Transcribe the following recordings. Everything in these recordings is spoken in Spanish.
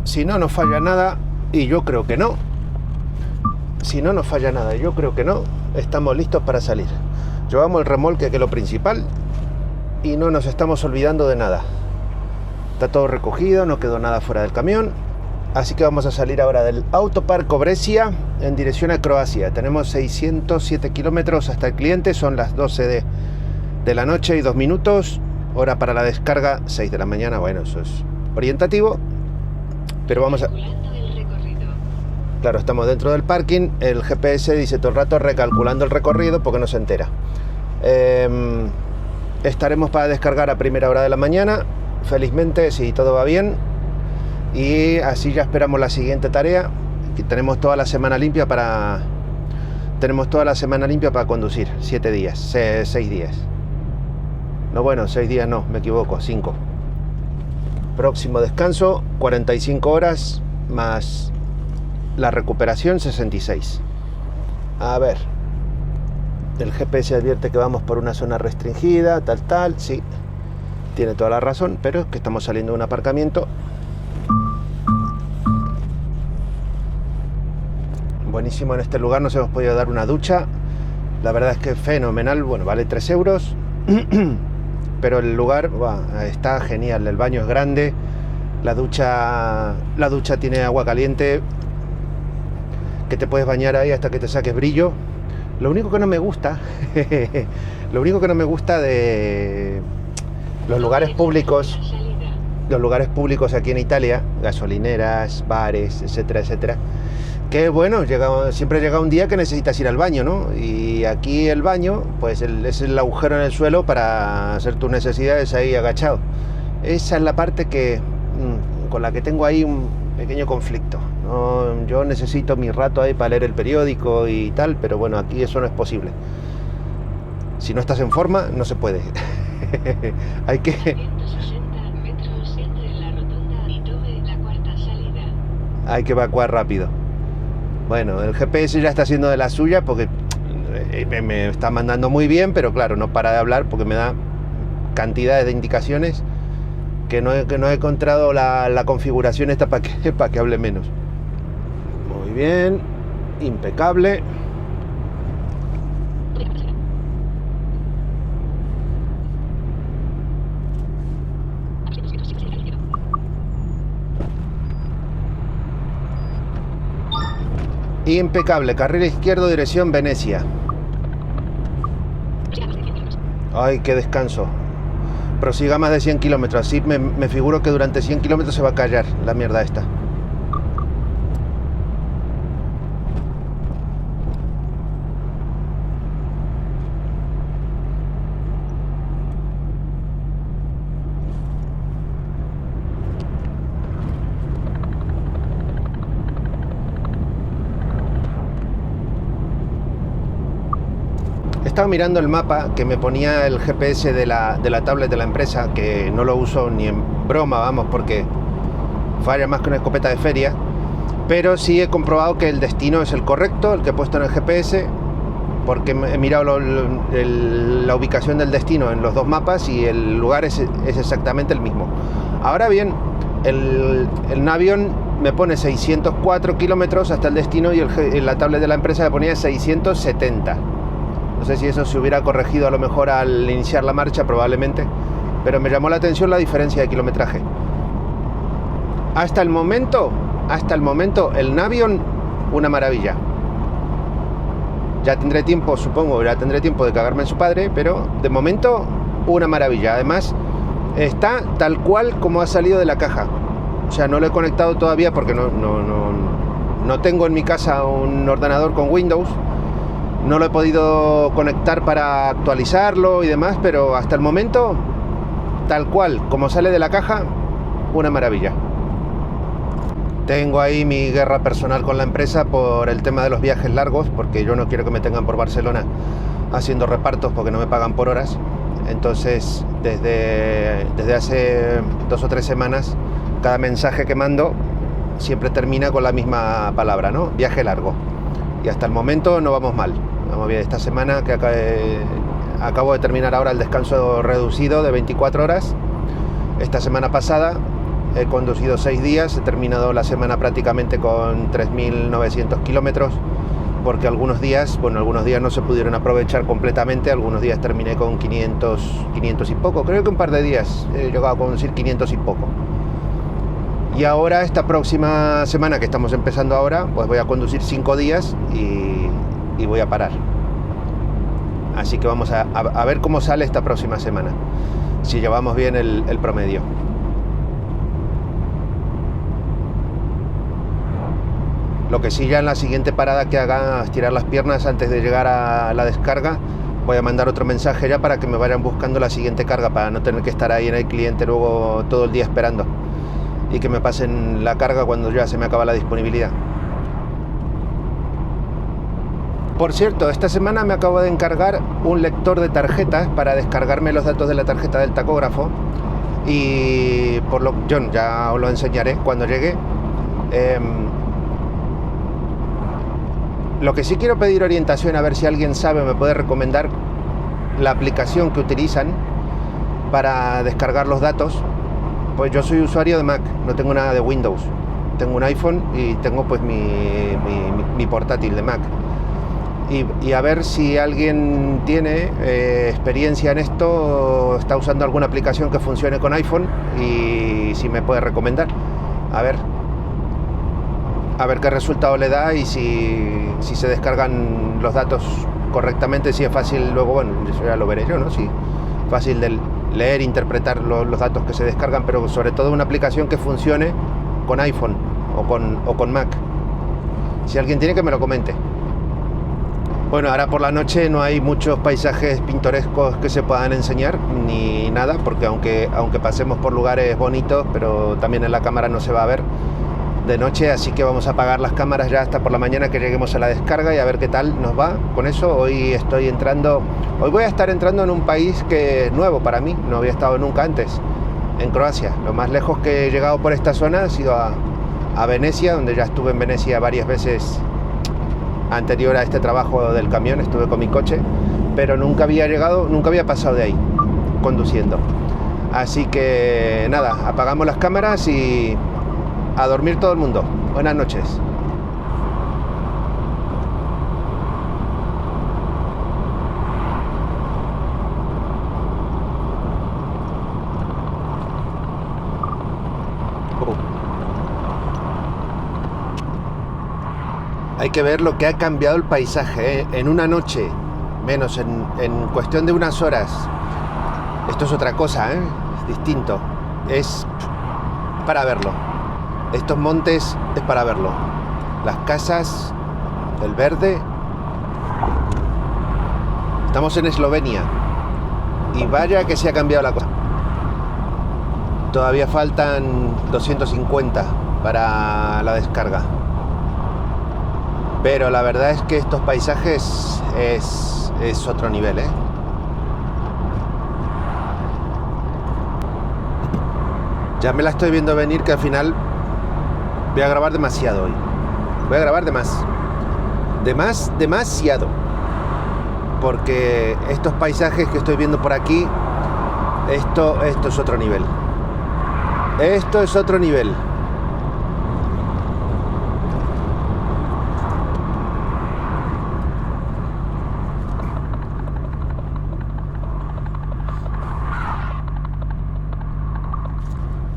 si no nos falla nada, y yo creo que no, si no nos falla nada, yo creo que no, estamos listos para salir. Llevamos el remolque, que es lo principal, y no nos estamos olvidando de nada. Está todo recogido, no quedó nada fuera del camión. Así que vamos a salir ahora del Autoparco Brescia en dirección a Croacia. Tenemos 607 kilómetros hasta el cliente, son las 12 de la noche y 2 minutos. Hora para la descarga, 6 de la mañana. Bueno, eso es orientativo, pero vamos a... Claro, estamos dentro del parking. El GPS dice todo el rato recalculando el recorrido porque no se entera. Estaremos para descargar a primera hora de la mañana, felizmente, si todo va bien. Y así ya esperamos la siguiente tarea. Aquí tenemos toda la semana limpia para... Tenemos toda la semana limpia para conducir. 7 días, 6 días. No, bueno, 6 días no, me equivoco, 5. Próximo descanso, 45 horas más la recuperación, 66. A ver. El GPS advierte que vamos por una zona restringida, tal, sí. Tiene toda la razón, pero es que estamos saliendo de un aparcamiento. Buenísimo, en este lugar nos hemos podido dar una ducha. La verdad es que es fenomenal. Bueno, vale 3 euros. Pero el lugar está genial. El baño es grande. La ducha tiene agua caliente, que te puedes bañar ahí hasta que te saques brillo. Lo único que no me gusta de los lugares públicos aquí en Italia, gasolineras, bares, etcétera, que bueno, siempre llega un día que necesitas ir al baño, ¿no? Y aquí el baño, pues es el agujero en el suelo para hacer tus necesidades ahí agachado. Esa es la parte con la que tengo ahí un pequeño conflicto, ¿no? Yo necesito mi rato ahí para leer el periódico y tal, pero bueno, aquí eso no es posible. Si no estás en forma, no se puede. Hay que evacuar rápido. Bueno, el GPS ya está haciendo de la suya porque me está mandando muy bien, pero claro, no para de hablar porque me da cantidades de indicaciones que no he encontrado la configuración esta para que hable menos. Muy bien, impecable. Impecable, carril izquierdo, dirección Venecia. Ay, qué descanso. Prosiga más de 100 kilómetros. Así me figuro que durante 100 kilómetros se va a callar la mierda esta. He estado mirando el mapa que me ponía el GPS de la tablet de la empresa, que no lo uso ni en broma, vamos, porque falla más que una escopeta de feria, pero sí he comprobado que el destino es el correcto, el que he puesto en el GPS, porque he mirado la ubicación del destino en los dos mapas y el lugar es exactamente el mismo. Ahora bien, el Navion me pone 604 kilómetros hasta el destino y la tablet de la empresa me ponía 670. No sé si eso se hubiera corregido a lo mejor al iniciar la marcha, probablemente, pero me llamó la atención la diferencia de kilometraje. Hasta el momento, el Navion, una maravilla. Ya tendré tiempo, supongo, de cagarme en su padre, pero de momento, una maravilla. Además, está tal cual como ha salido de la caja. O sea, no lo he conectado todavía porque no tengo en mi casa un ordenador con Windows. No lo he podido conectar para actualizarlo y demás, pero hasta el momento, tal cual como sale de la caja, una maravilla. Tengo ahí mi guerra personal con la empresa por el tema de los viajes largos, porque yo no quiero que me tengan por Barcelona haciendo repartos porque no me pagan por horas. Entonces, desde hace 2 o 3 semanas, cada mensaje que mando siempre termina con la misma palabra, ¿no? Viaje largo. Y hasta el momento no vamos mal. Vamos bien. Esta semana que acabo de terminar ahora el descanso reducido de 24 horas. Esta semana pasada He conducido 6 días, he terminado la semana prácticamente con 3.900 kilómetros, porque algunos días no se pudieron aprovechar completamente, algunos días terminé con 500 y poco, creo que un par de días he llegado a conducir 500 y poco. Y ahora, esta próxima semana que estamos empezando ahora, pues voy a conducir 5 días y voy a parar. Así que vamos a ver cómo sale esta próxima semana, si llevamos bien el promedio. Lo que sí, ya en la siguiente parada que haga, estirar las piernas antes de llegar a la descarga, voy a mandar otro mensaje ya para que me vayan buscando la siguiente carga, para no tener que estar ahí en el cliente luego todo el día esperando y que me pasen la carga cuando ya se me acaba la disponibilidad. Por cierto, esta semana me acabo de encargar un lector de tarjetas para descargarme los datos de la tarjeta del tacógrafo, y yo ya os lo enseñaré cuando llegue. Lo que sí quiero pedir orientación, a ver si alguien sabe, me puede recomendar la aplicación que utilizan para descargar los datos. Pues yo soy usuario de Mac, no tengo nada de Windows. Tengo un iPhone y tengo pues mi portátil de Mac. Y a ver si alguien tiene experiencia en esto, está usando alguna aplicación que funcione con iPhone, y si me puede recomendar. A ver qué resultado le da, y si se descargan los datos correctamente, si es fácil luego, bueno, eso ya lo veré yo, ¿no? Si es fácil de leer, interpretar los datos que se descargan, pero sobre todo una aplicación que funcione con iPhone o con Mac. Si alguien tiene, que me lo comente. Bueno, ahora por la noche no hay muchos paisajes pintorescos que se puedan enseñar, ni nada, porque aunque pasemos por lugares bonitos, pero también en la cámara no se va a ver de noche, así que vamos a apagar las cámaras ya hasta por la mañana que lleguemos a la descarga, y a ver qué tal nos va con eso. Hoy voy a estar entrando en un país que es nuevo para mí, no había estado nunca antes, en Croacia. Lo más lejos que he llegado por esta zona ha sido a Venecia, donde ya estuve en Venecia varias veces anterior a este trabajo del camión, estuve con mi coche, pero nunca había pasado de ahí conduciendo. Así que nada, apagamos las cámaras y a dormir todo el mundo. Buenas noches. Hay que ver lo que ha cambiado el paisaje, ¿eh? En una noche, menos en cuestión de unas horas. Esto es otra cosa, ¿eh? Es distinto. Es para verlo. Estos montes es para verlo. Las casas, el verde. Estamos en Eslovenia y vaya que se ha cambiado la cosa. Todavía faltan 250 para la descarga. Pero la verdad es que estos paisajes es otro nivel, ¿eh? Ya me la estoy viendo venir, que al final voy a grabar demasiado hoy. Voy a grabar demasiado. Porque estos paisajes que estoy viendo por aquí, esto es otro nivel. Esto es otro nivel.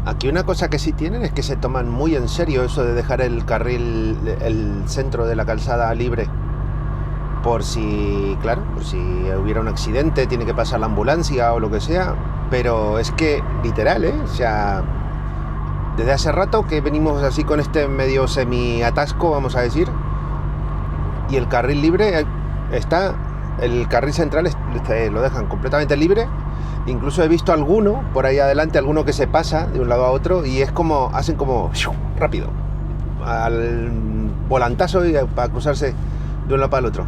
Aquí una cosa que sí tienen es que se toman muy en serio eso de dejar el carril, el centro de la calzada libre, por si hubiera un accidente, tiene que pasar la ambulancia o lo que sea. Pero es que literal, o sea, desde hace rato que venimos así con este medio semi atasco, vamos a decir, y el carril libre el carril central lo dejan completamente libre. Incluso he visto alguno por ahí adelante, alguno que se pasa de un lado a otro, y es como, hacen como rápido, al volantazo, y para cruzarse de un lado para el otro.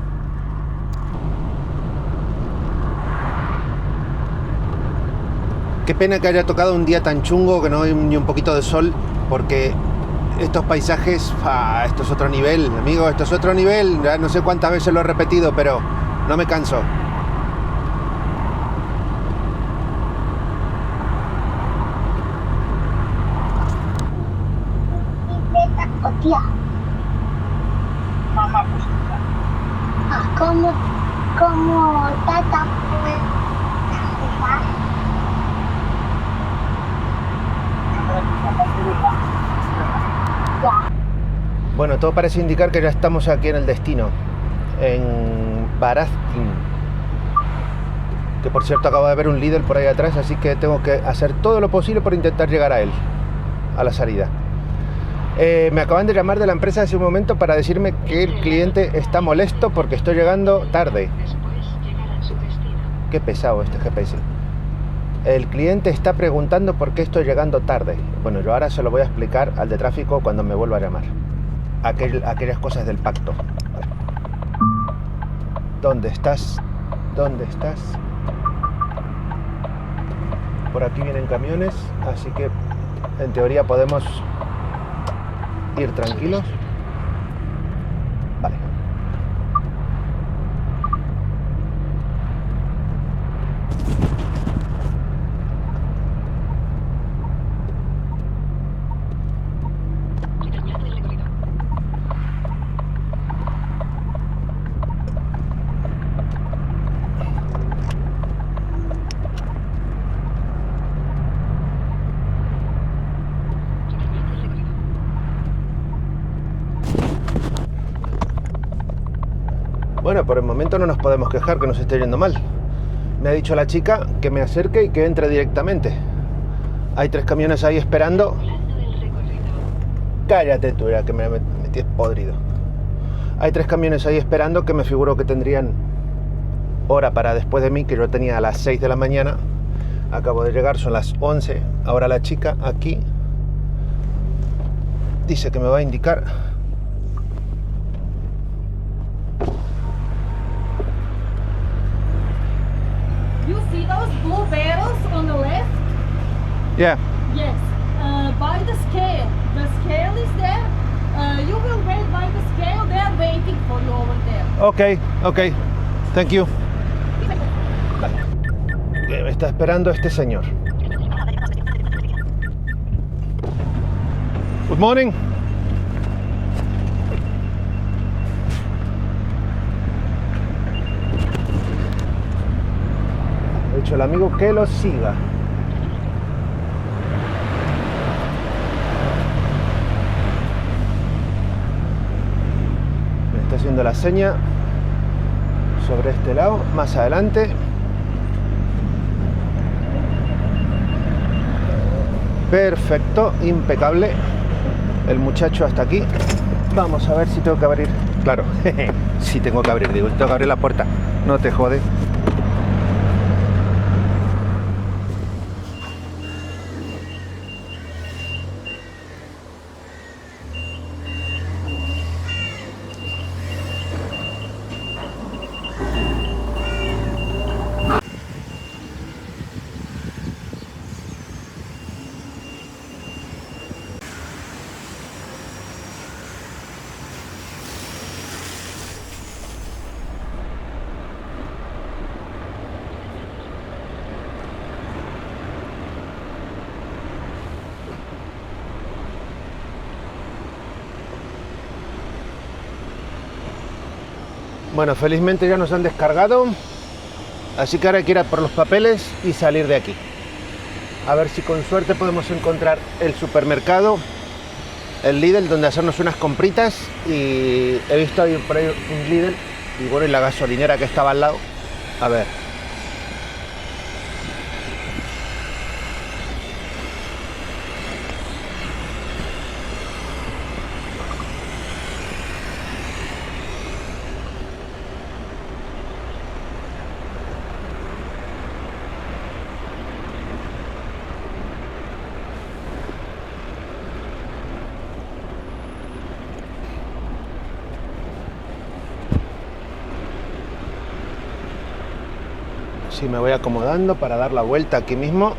Qué pena que haya tocado un día tan chungo, que no hay ni un poquito de sol, porque estos paisajes, esto es otro nivel, amigo, esto es otro nivel. Ya no sé cuántas veces lo he repetido, pero no me canso. o tía. Mamá, pues tía. Como tata pues hija. Ya. Bueno, todo parece indicar que ya estamos aquí en el destino, en Barazkin. Que por cierto acabo de ver un Lidl por ahí atrás, así que tengo que hacer todo lo posible por intentar llegar a él, a la salida. Me acaban de llamar de la empresa hace un momento para decirme que el cliente está molesto porque estoy llegando tarde. Qué pesado este GPS. El cliente está preguntando por qué estoy llegando tarde. Bueno, yo ahora se lo voy a explicar al de tráfico cuando me vuelva a llamar. Aquellas cosas del pacto. ¿Dónde estás? ¿Dónde estás? Por aquí vienen camiones, así que en teoría podemos ir tranquilos. Vale. Bueno, por el momento no nos podemos quejar que nos esté yendo mal. Me ha dicho la chica que me acerque y que entre directamente. Hay 3 camiones ahí esperando. Cállate tú, ya que me metí podrido. Hay 3 camiones ahí esperando que me figuro que tendrían hora para después de mí, que yo tenía a las 6 de la mañana. Acabo de llegar, son las 11. Ahora la chica aquí dice que me va a indicar. You see those blue barrels on the left? Yeah. Yes. By the scale. The scale is there. You will wait by the scale. They are waiting for you over there. Ok. Thank you. Vale. Me está esperando este señor. Good morning. He dicho el amigo que lo siga. Me está haciendo la seña sobre este lado, más adelante. Perfecto, impecable. El muchacho hasta aquí. Vamos a ver si tengo que abrir. Claro, sí tengo que abrir, digo, tengo que abrir la puerta. No te jode. Bueno, felizmente ya nos han descargado, así que ahora hay que ir a por los papeles y salir de aquí. A ver si con suerte podemos encontrar el supermercado, el Lidl, donde hacernos unas compritas. Y he visto ahí por ahí un Lidl y bueno, y la gasolinera que estaba al lado. A ver. Sí, me voy acomodando para dar la vuelta aquí mismo.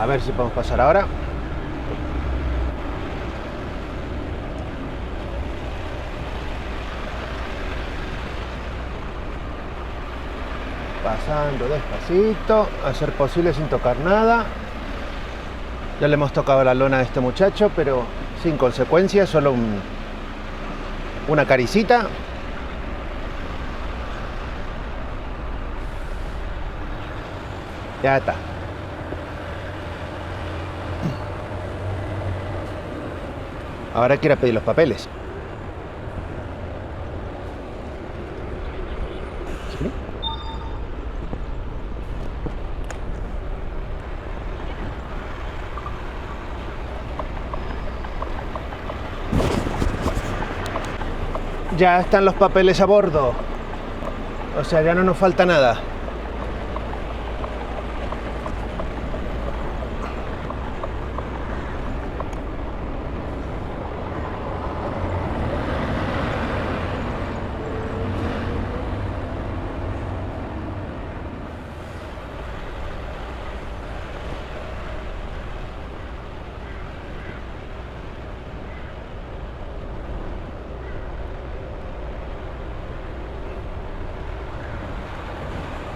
A ver si podemos pasar ahora. Pasando despacito, a ser posible sin tocar nada. Ya le hemos tocado la lona a este muchacho, pero sin consecuencias, solo una caricita. Ya está. Ahora quiero pedir los papeles. ¿Sí? Ya están los papeles a bordo. O sea, ya no nos falta nada.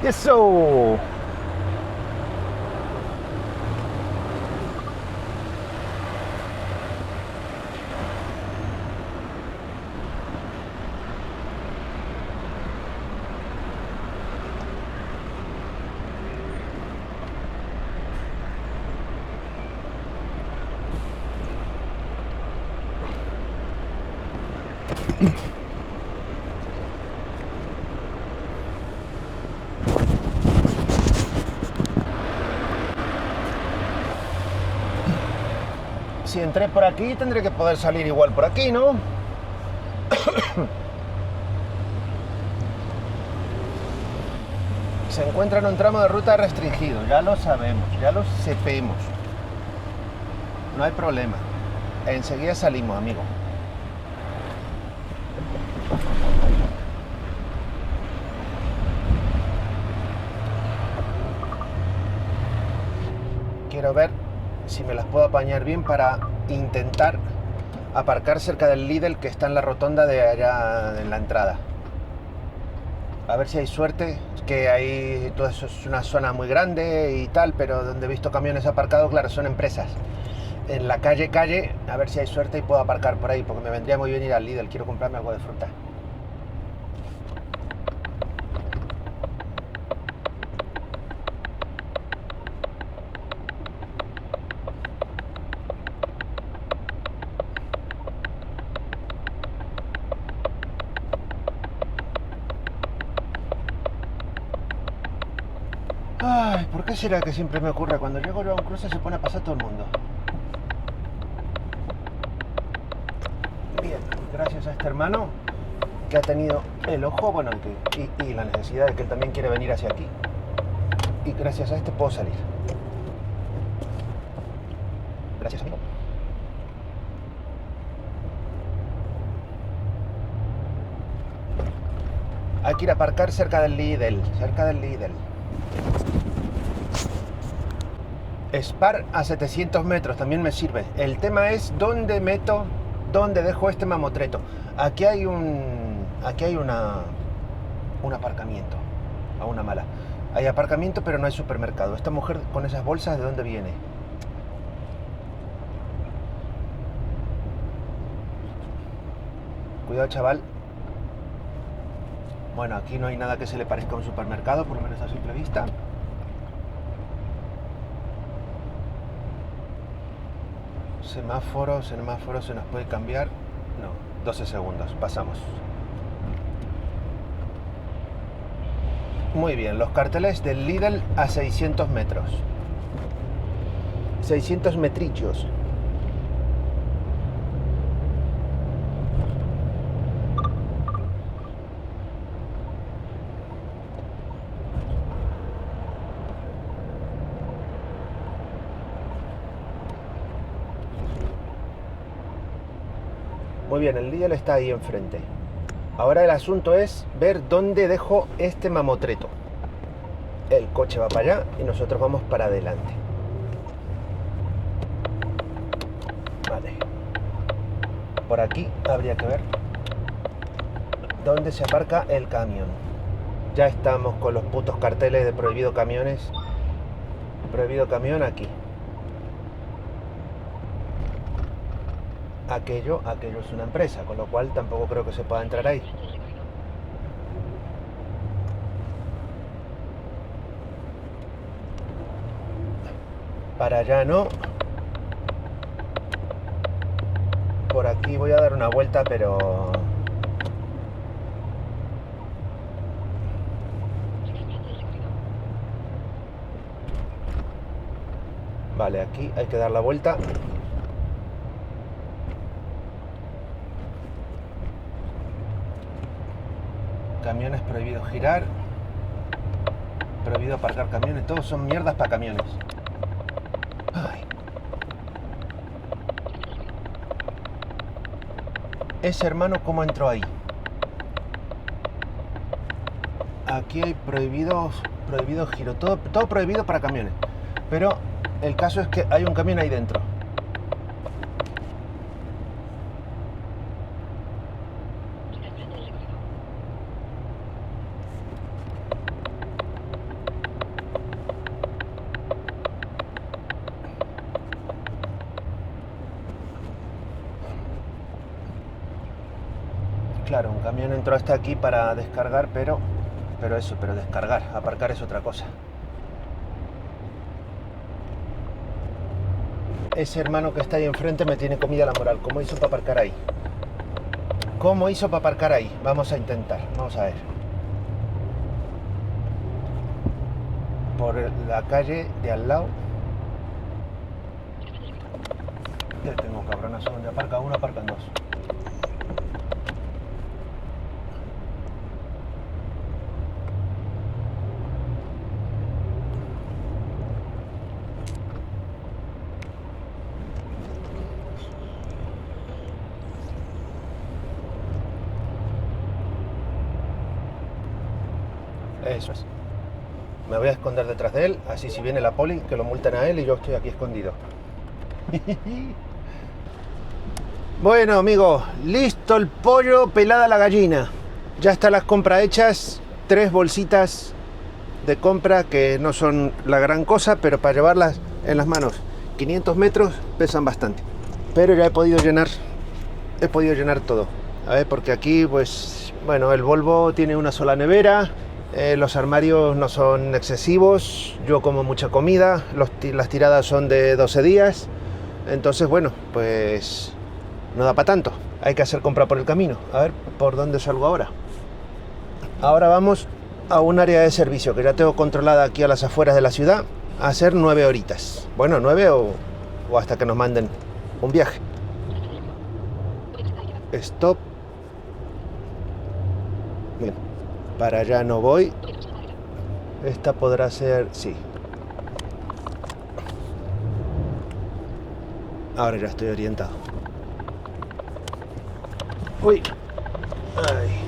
¡Eso! Si entré por aquí, tendré que poder salir igual por aquí, ¿no? Se encuentra en un tramo de ruta restringido, ya lo sabemos, ya lo sepamos. No hay problema. Enseguida salimos, amigo. Quiero ver si me las puedo apañar bien para intentar aparcar cerca del Lidl que está en la rotonda de allá en la entrada. A ver si hay suerte, es que ahí todo eso es una zona muy grande y tal, pero donde he visto camiones aparcados, claro, son empresas. En la calle, a ver si hay suerte y puedo aparcar por ahí, porque me vendría muy bien ir al Lidl, quiero comprarme algo de fruta. Ay, ¿por qué será que siempre me ocurre? Cuando llego yo a un cruce se pone a pasar todo el mundo. Bien, gracias a este hermano que ha tenido el ojo, bueno, y la necesidad de que él también quiere venir hacia aquí. Y gracias a este puedo salir. Gracias, amigo. Hay que ir a aparcar cerca del Lidl, Spar a 700 metros también me sirve. El tema es dónde dejo este mamotreto. Aquí hay un aparcamiento, a una mala. Hay aparcamiento, pero no hay supermercado. Esta mujer con esas bolsas, ¿de dónde viene? Cuidado, chaval. Bueno, aquí no hay nada que se le parezca a un supermercado, por lo menos a simple vista. Semáforo, se nos puede cambiar. No, 12 segundos, pasamos. Muy bien, los carteles del Lidl a 600 metros. 600 metrillos. Muy bien, el Lidl está ahí enfrente. Ahora el asunto es ver dónde dejo este mamotreto. El coche va para allá y nosotros vamos para adelante. por aquí habría que ver dónde se aparca el camión. Ya estamos con los putos carteles de prohibido camiones. Prohibido camión aquí. Aquello es una empresa, con lo cual tampoco creo que se pueda entrar ahí. Para allá no. Por aquí voy a dar una vuelta, pero... Vale, aquí hay que dar la vuelta. Camiones prohibido girar. Prohibido aparcar camiones. Todos son mierdas para camiones. Ay. Ese hermano, ¿cómo entró ahí? Aquí hay prohibido giro. Todo prohibido para camiones. Pero el caso es que hay un camión ahí dentro. Claro, un camión entró hasta aquí para descargar, pero descargar, aparcar es otra cosa. Ese hermano que está ahí enfrente me tiene comida la moral. ¿Cómo hizo para aparcar ahí? ¿Cómo hizo para aparcar ahí? Vamos a intentar, vamos a ver. Por la calle de al lado. Ya tengo cabronazo donde aparca uno, aparcan dos. Eso es. Me voy a esconder detrás de él, así si viene la poli, que lo multen a él y yo estoy aquí escondido. Bueno, amigos, listo el pollo, pelada la gallina. Ya están las compras hechas, 3 bolsitas de compra que no son la gran cosa, pero para llevarlas en las manos 500 metros pesan bastante. Pero ya he podido llenar todo. A ver, porque aquí, pues, bueno, el Volvo tiene una sola nevera. Los armarios no son excesivos, yo como mucha comida, las tiradas son de 12 días, entonces bueno, pues no da para tanto, hay que hacer compra por el camino. A ver, ¿por dónde salgo ahora? Ahora vamos a un área de servicio que ya tengo controlada aquí a las afueras de la ciudad, a hacer 9 horitas, bueno, 9 o hasta que nos manden un viaje. Stop. Bien. Para allá no voy. Esta podrá ser... sí. Ahora ya estoy orientado. Uy. Ay.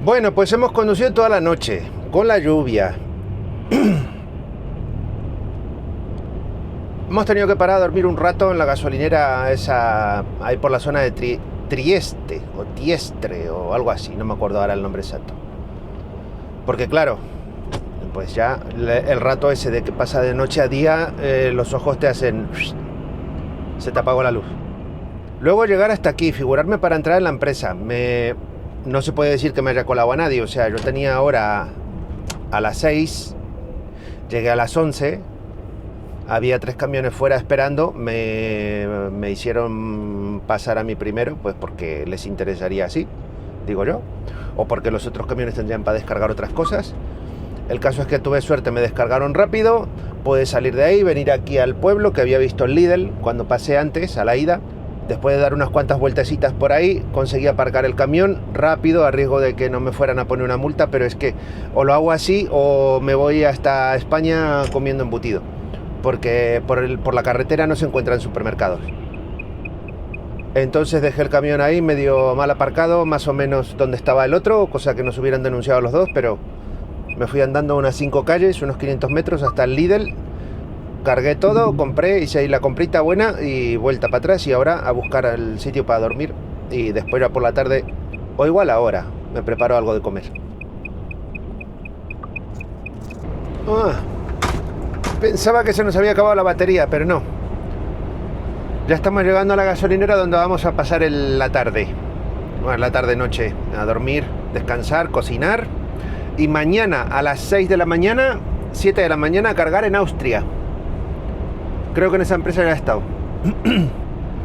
Bueno, pues hemos conducido toda la noche, con la lluvia. Hemos tenido que parar a dormir un rato en la gasolinera esa, ahí por la zona de Trieste, o Tiestre, o algo así, no me acuerdo ahora el nombre exacto. Porque claro, pues ya el rato ese de que pasa de noche a día, los ojos te hacen... se te apagó la luz. Luego llegar hasta aquí, figurarme para entrar en la empresa, no se puede decir que me haya colado a nadie, o sea, yo tenía hora a las 6, llegué a las 11, había 3 camiones fuera esperando, me hicieron pasar a mí primero, pues porque les interesaría así, digo yo, o porque los otros camiones tendrían para descargar otras cosas. El caso es que tuve suerte, me descargaron rápido, pude salir de ahí, venir aquí al pueblo, que había visto el Lidl cuando pasé antes, a la ida. Después de dar unas cuantas vueltecitas por ahí, conseguí aparcar el camión rápido, a riesgo de que no me fueran a poner una multa, pero es que o lo hago así o me voy hasta España comiendo embutido, porque por la carretera no se encuentran supermercados. Entonces dejé el camión ahí medio mal aparcado, más o menos donde estaba el otro, cosa que nos hubieran denunciado los dos, pero me fui andando unas 5 calles, unos 500 metros hasta el Lidl. Cargué todo, compré, hice ahí la comprita buena y vuelta para atrás, y ahora a buscar el sitio para dormir, y después ya por la tarde, o igual ahora, me preparo algo de comer. Pensaba que se nos había acabado la batería, pero no. Ya estamos llegando a la gasolinera donde vamos a pasar la tarde. Bueno, la tarde-noche, a dormir, descansar, cocinar, y mañana a las 6 de la mañana, 7 de la mañana, a cargar en Austria. Creo que en esa empresa ya he estado.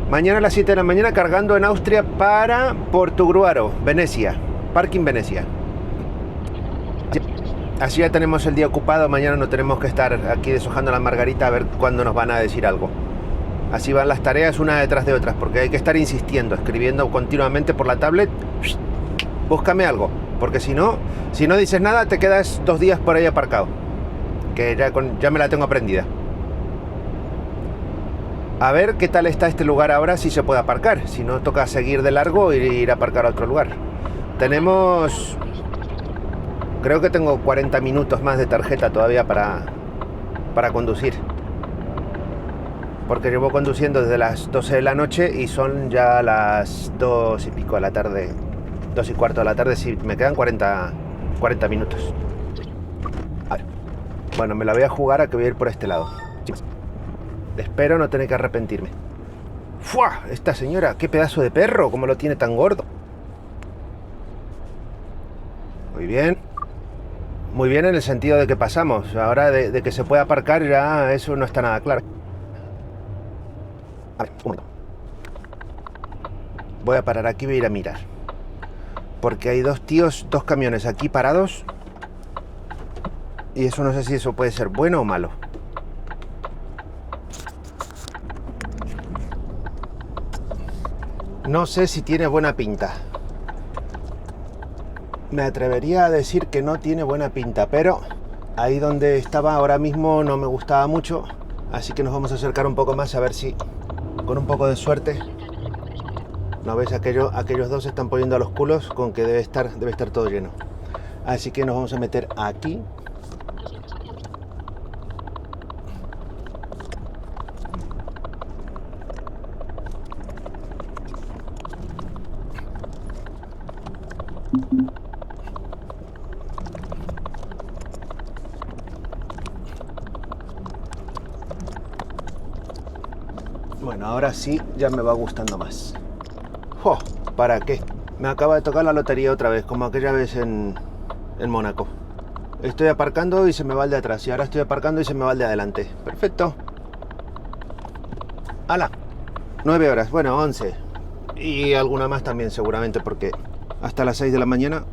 Mañana a las 7 de la mañana cargando en Austria para Portogruaro, Venecia. Parking Venecia. Así ya tenemos el día ocupado. Mañana no tenemos que estar aquí deshojando la margarita a ver cuándo nos van a decir algo. Así van las tareas una detrás de otras, porque hay que estar insistiendo, escribiendo continuamente por la tablet. Búscame algo, porque si no dices nada, te quedas 2 días por ahí aparcado. Que ya me la tengo aprendida. A ver qué tal está este lugar ahora, si se puede aparcar. Si no, toca seguir de largo e ir a aparcar a otro lugar. Creo que tengo 40 minutos más de tarjeta todavía para conducir. Porque llevo conduciendo desde las 12 de la noche y son ya las 2 y pico de la tarde. 2 y cuarto de la tarde, sí, me quedan 40 minutos. A ver. Bueno, me la voy a jugar a que voy a ir por este lado. Espero no tener que arrepentirme. ¡Fua! Esta señora, qué pedazo de perro, cómo lo tiene tan gordo. Muy bien. Muy bien en el sentido de que pasamos. Ahora de que se puede aparcar ya eso no está nada claro. A ver, un momento. Voy a parar aquí y voy a ir a mirar. Porque hay dos camiones aquí parados. Y eso no sé si eso puede ser bueno o malo. No sé si tiene buena pinta. Me atrevería a decir que no tiene buena pinta, pero ahí donde estaba ahora mismo no me gustaba mucho, así que nos vamos a acercar un poco más a ver si, con un poco de suerte, ¿no ves? Aquellos dos se están poniendo a los culos con que debe estar todo lleno. Así que nos vamos a meter aquí. Bueno, ahora sí ya me va gustando más. ¡Oh! ¿Para qué? Me acaba de tocar la lotería otra vez, como aquella vez en Mónaco. Estoy aparcando y se me va el de atrás, y ahora estoy aparcando y se me va el de adelante. Perfecto. ¡Hala! 9 horas, bueno, 11. Y alguna más también seguramente, porque hasta las 6 de la mañana